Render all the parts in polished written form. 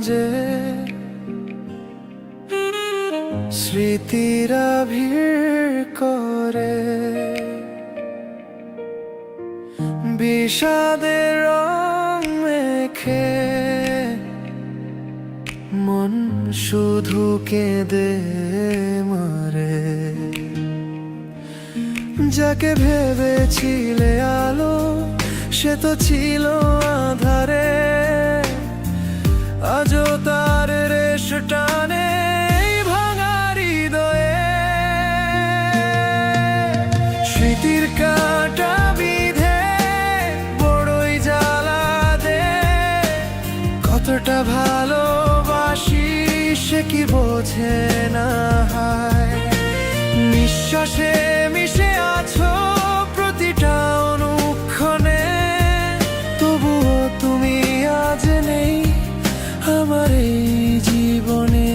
যে স্মৃতিরা ভিড় করে, বিষাদের রং মেখে মন শুধু কেঁদে মরে। যাকে ভেবেছিলে আলো, সে তো ছিল আঁধারে। আজও তার রেশ টানে ভাঙা হৃদয়ে। স্মৃতির কাঁটা বিঁধে বড়ই জ্বালা দে। কতটা ভালোবাসি সে কি বোঝে না হায়। নিঃশ্বাসে মিশে আছো প্রতিটা অনুক্ষণে, তবুও তুমি আজ নেই আমার এই জীবনে।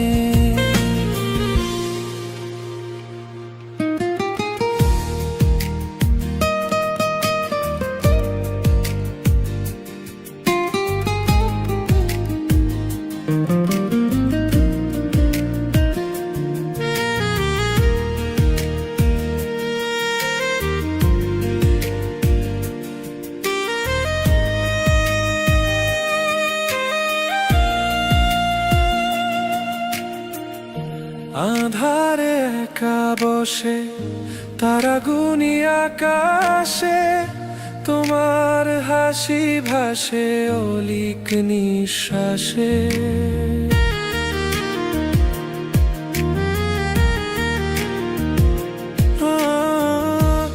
আধারে একা বসে তারা গুনি আকাশে, তোমার হাসি ভাসে অলিক নিঃশ্বাসে।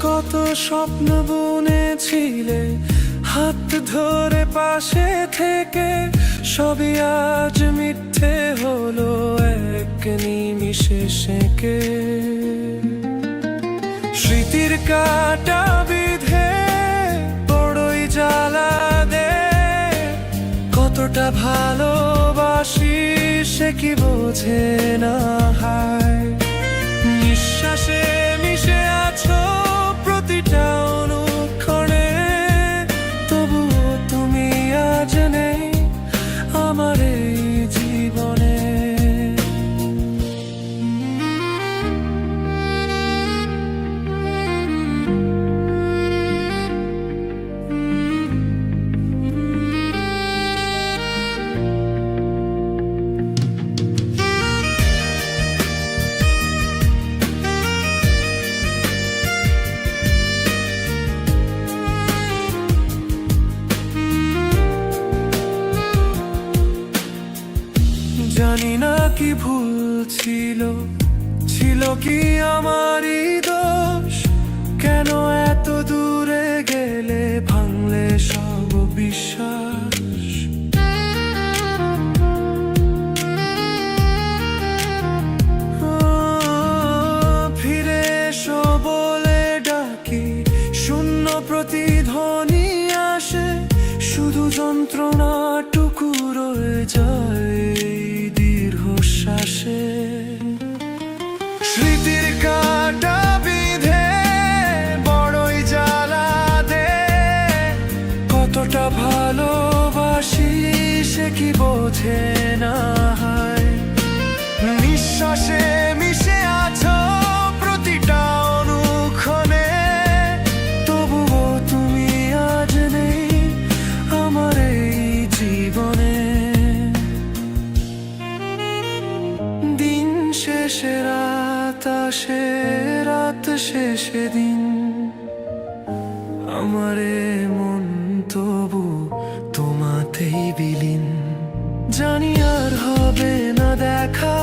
কত স্বপ্ন বুনেছিলে হাত ধরে পাশে থেকে, সবই আজ মিথ্যে হলো এক নিমিষে সেঁকে। স্মৃতির কাঁটা বিঁধে বড়ই জ্বালা দে। কতটা ভালোবাসি সে কি বোঝে না হায়। নিঃশ্বাসে মিশে আছো প্রতিটা অনুক্ষণে, তবুও তুমি আজ নেই আমার এই জীবনে। জানি না কি ভুল ছিল, ছিল কি আমারই দোষ। কেন এত দূরে গেলে ভাঙলে সব বিশ্বাস। ফিরে এসো বলে ডাকি, শূন্য প্রতিধ্বনি আসে। শুধু যন্ত্রণাটুকু রয়ে যায় দীর্ঘশ্বাসে। স্মৃতির কাঁটা বিঁধে বড়ই জ্বালা দে। কতটা ভালোবাসি সে কি বোঝে না হায়। নিঃশ্বাসে মিশে আছো প্রতিটা অনুক্ষণে, তবুও তুমি আজ নেই আমার এই জীবনে। দিন শেষে রাত আসে, রাত শেষে দিন। আমারে মন তবু তোমাতেই বিলীন। জানি আর হবে না দেখা